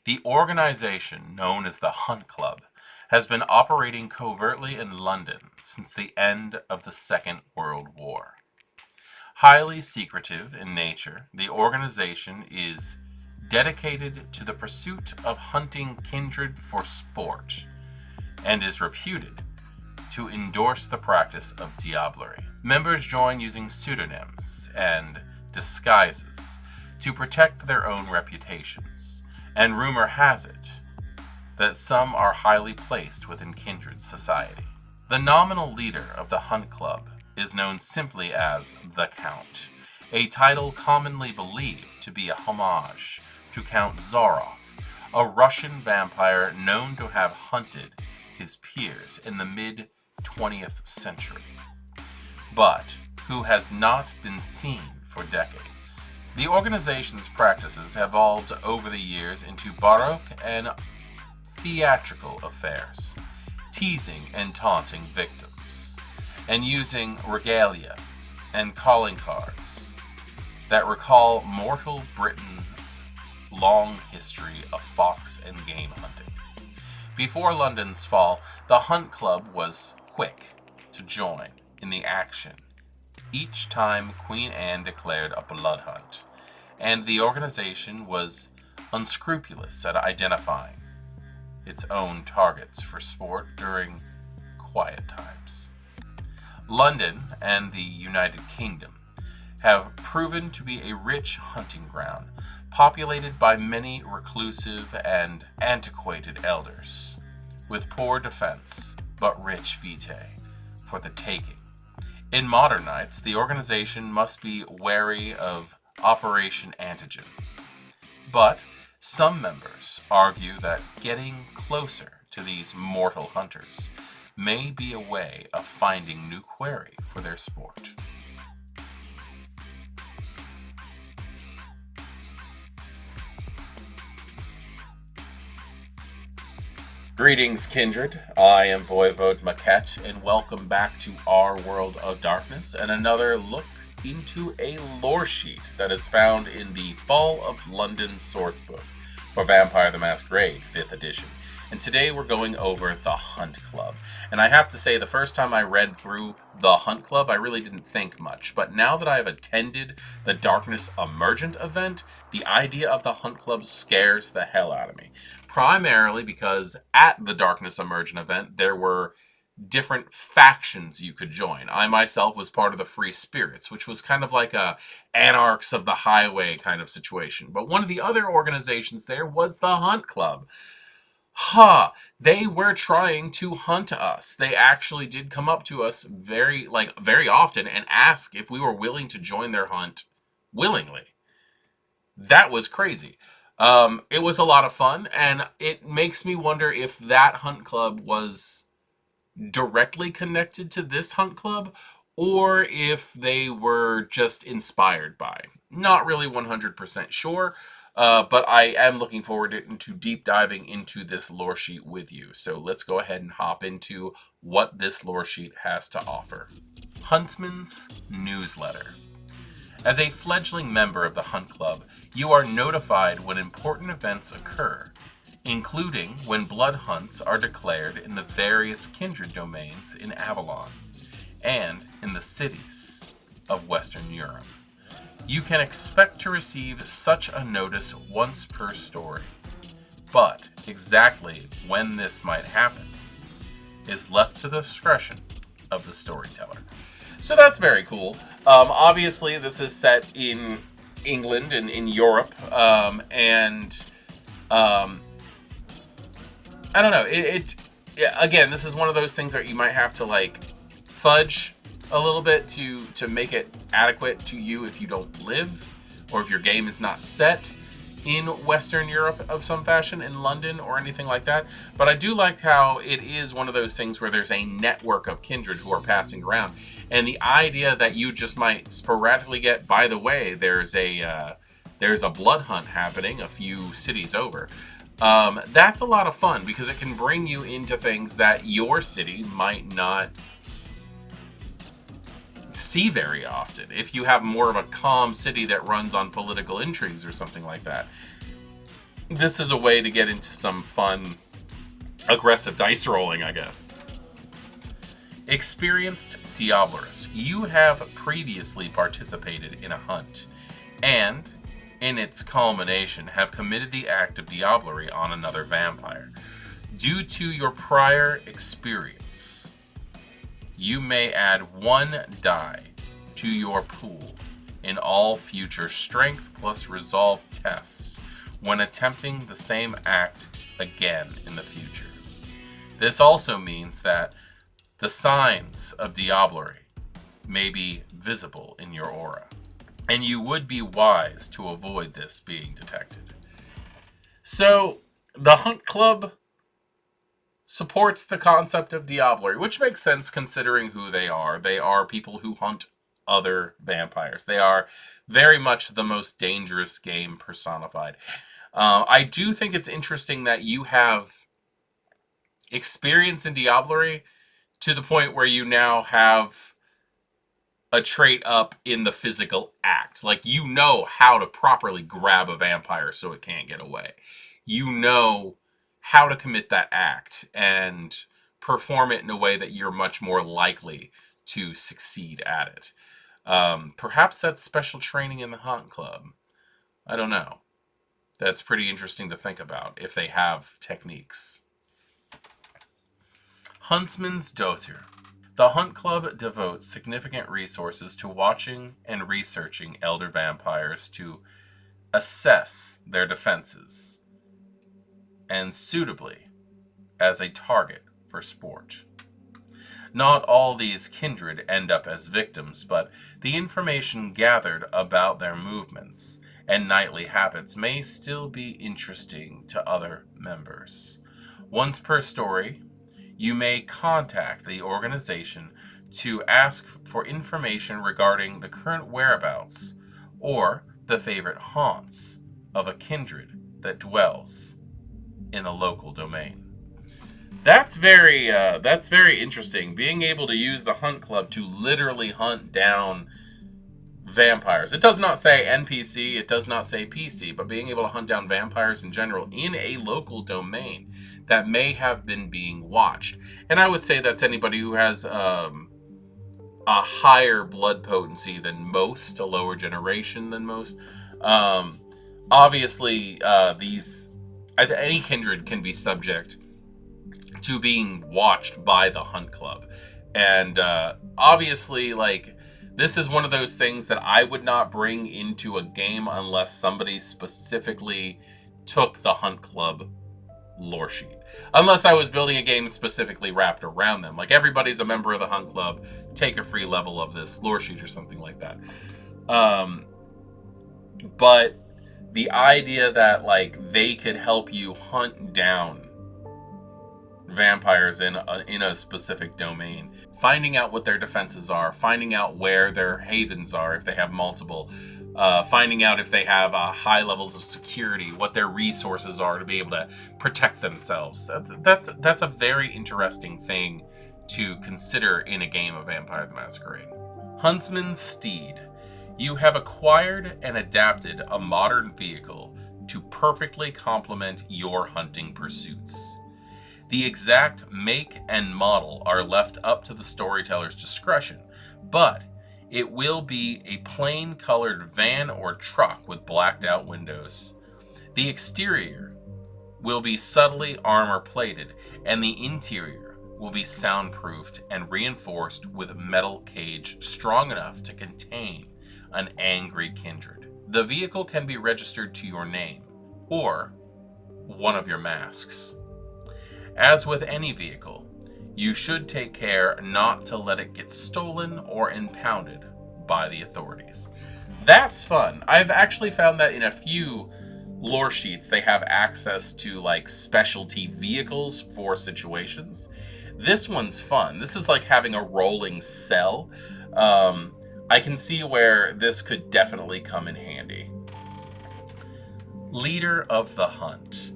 The organization, known as the Hunt Club, has been operating covertly in London since the end of the Second World War. Highly secretive in nature, the organization is dedicated to the pursuit of hunting kindred for sport and is reputed to endorse the practice of diablerie. Members join using pseudonyms and disguises to protect their own reputations, and rumor has it that some are highly placed within kindred society. The nominal leader of the Hunt Club is known simply as the Count, a title commonly believed to be a homage to Count Zaroff, a Russian vampire known to have hunted his peers in the mid-20th century, but who has not been seen for decades. The organization's practices have evolved over the years into baroque and theatrical affairs, teasing and taunting victims, and using regalia and calling cards that recall mortal Britain's long history of fox and game hunting. Before London's fall, the Hunt Club was quick to join in the action each time Queen Anne declared a blood hunt, and the organization was unscrupulous at identifying its own targets for sport during quiet times. London and the United Kingdom have proven to be a rich hunting ground, populated by many reclusive and antiquated elders, with poor defense but rich vitae for the taking. In modern nights, the organization must be wary of Operation Antigen, but some members argue that getting closer to these mortal hunters may be a way of finding new quarry for their sport. Greetings, Kindred. I am voivodemekhet, and welcome back to our world of darkness and another look into a lore sheet that is found in the Fall of London sourcebook for Vampire the Masquerade 5th edition. And today we're going over the Hunt Club. And I have to say, the first time I read through the Hunt Club, I really didn't think much. But now that I have attended the Darkness Emergent event, the idea of the Hunt Club scares the hell out of me. Primarily because at the Darkness Emergent event, there were different factions you could join. I myself was part of the Free Spirits, which was kind of like a Anarchs of the Highway kind of situation. But one of the other organizations there was the Hunt Club. They were trying to hunt us. They actually did come up to us very often and ask if we were willing to join their hunt willingly. That was crazy. It was a lot of fun, and it makes me wonder if that Hunt Club was directly connected to this Hunt Club, or if they were just inspired by. Not really 100% sure, but I am looking forward to deep diving into this lore sheet with you. So let's go ahead and hop into what this lore sheet has to offer. Huntsman's Newsletter. As a fledgling member of the Hunt Club, you are notified when important events occur, including when blood hunts are declared in the various kindred domains in Avalon and in the cities of Western Europe. You can expect to receive such a notice once per story, but exactly when this might happen is left to the discretion of the storyteller. So that's very cool. Obviously, this is set in England and in Europe, and I don't know. Again, this is one of those things that you might have to fudge a little bit to make it adequate to you if you don't live, or if your game is not set in Western Europe of some fashion, in London or anything like that. But I do like how it is one of those things where there's a network of kindred who are passing around, and the idea that you just might sporadically get, by the way, there's a blood hunt happening a few cities over. That's a lot of fun because it can bring you into things that your city might not see very often if you have more of a calm city that runs on political intrigues or something like that. this is a way to get into some fun, aggressive dice rolling, I guess. Experienced Diablers. You have previously participated in a hunt, and, in its culmination, have committed the act of diablerie on another vampire. Due to your prior experience, you may add 1 die to your pool in all future strength plus resolve tests when attempting the same act again in the future. This also means that the signs of diablerie may be visible in your aura, and you would be wise to avoid this being detected. So, the Hunt Club supports the concept of diablerie, which makes sense considering who they are. They are people who hunt other vampires. They are very much the most dangerous game personified. I do think it's interesting that you have experience in diablerie to the point where you now have a trait up in the physical act. Like, you know how to properly grab a vampire so it can't get away. You know how to commit that act and perform it in a way that you're much more likely to succeed at it. Perhaps that's special training in the Hunt Club. I don't know. That's pretty interesting to think about if they have techniques. Huntsman's Doser. The Hunt Club devotes significant resources to watching and researching elder vampires to assess their defenses and suitably as a target for sport. Not all these kindred end up as victims, but the information gathered about their movements and nightly habits may still be interesting to other members. Once per story, you may contact the organization to ask for information regarding the current whereabouts or the favorite haunts of a kindred that dwells in a local domain. That's very interesting. Being able to use the Hunt Club to literally hunt down vampires. It does not say NPC, it does not say PC, but being able to hunt down vampires in general in a local domain that may have been being watched. And I would say that's anybody who has a higher blood potency than most, a lower generation than most. Obviously, any kindred can be subject to being watched by the Hunt Club. And obviously, like, this is one of those things that I would not bring into a game unless somebody specifically took the Hunt Club lore sheet. Unless I was building a game specifically wrapped around them. Like, everybody's a member of the Hunt Club, take a free level of this lore sheet or something like that. But the idea that, like, they could help you hunt down vampires in a specific domain, finding out what their defenses are, finding out where their havens are if they have multiple, finding out if they have high levels of security, what their resources are to be able to protect themselves. That's a very interesting thing to consider in a game of Vampire the Masquerade. Huntsman Steed. You have acquired and adapted a modern vehicle to perfectly complement your hunting pursuits. The exact make and model are left up to the storyteller's discretion, but it will be a plain colored van or truck with blacked out windows. The exterior will be subtly armor plated, and the interior will be soundproofed and reinforced with metal cage strong enough to contain an angry kindred. The vehicle can be registered to your name or one of your masks. As with any vehicle, you should take care not to let it get stolen or impounded by the authorities. That's fun. I've actually found that in a few lore sheets they have access to, like, specialty vehicles for situations. This one's fun. This is like having a rolling cell. I can see where this could definitely come in handy. Leader of the Hunt.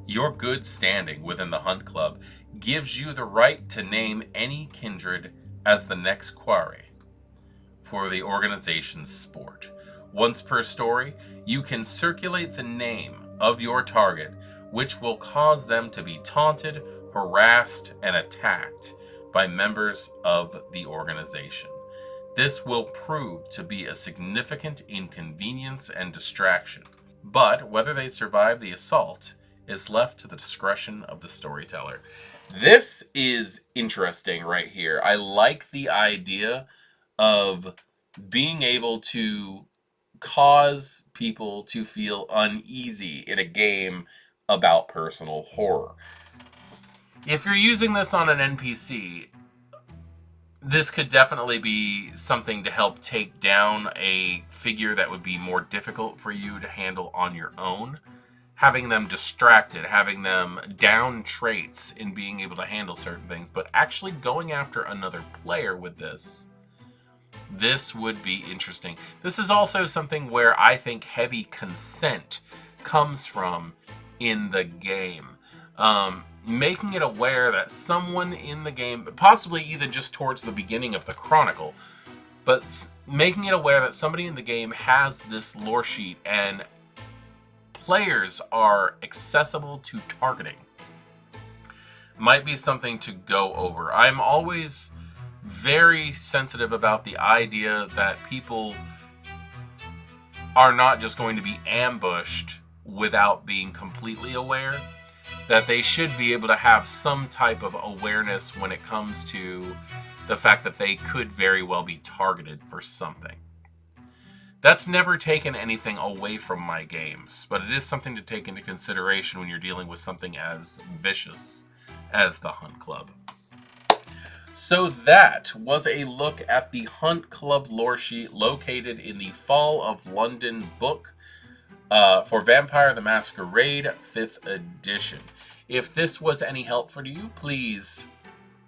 Your good standing within the Hunt Club gives you the right to name any kindred as the next quarry for the organization's sport. Once per story, you can circulate the name of your target, which will cause them to be taunted, harassed, and attacked by members of the organization. This will prove to be a significant inconvenience and distraction, but whether they survive the assault is left to the discretion of the storyteller. This is interesting right here. I like the idea of being able to cause people to feel uneasy in a game about personal horror. If you're using this on an NPC, this could definitely be something to help take down a figure that would be more difficult for you to handle on your own. Having them distracted, having them down traits in being able to handle certain things, but actually going after another player with this would be interesting. This is also something where I think heavy consent comes from in the game. Making it aware that someone in the game, possibly even just towards the beginning of the chronicle, but making it aware that somebody in the game has this lore sheet and players are accessible to targeting might be something to go over. I'm always very sensitive about the idea that people are not just going to be ambushed without being completely aware, that they should be able to have some type of awareness when it comes to the fact that they could very well be targeted for something. That's never taken anything away from my games, but it is something to take into consideration when you're dealing with something as vicious as the Hunt Club. So that was a look at the Hunt Club lore sheet located in the Fall of London book for Vampire the Masquerade 5th edition. If this was any help for you, please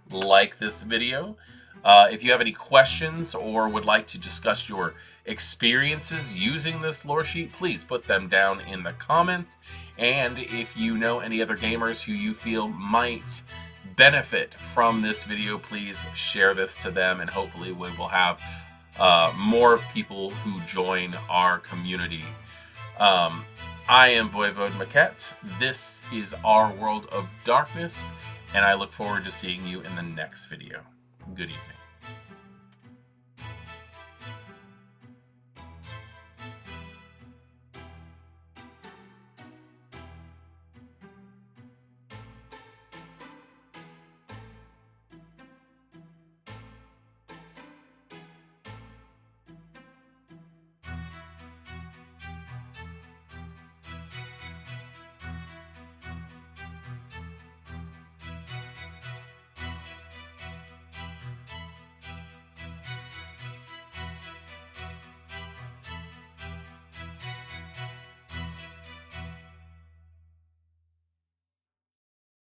like this video. If you have any questions or would like to discuss your experiences using this lore sheet, please put them down in the comments. And if you know any other gamers who you feel might benefit from this video, please share this to them, and hopefully we will have more people who join our community. I am voivodemekhet. This is our World of Darkness, and I look forward to seeing you in the next video. Good evening.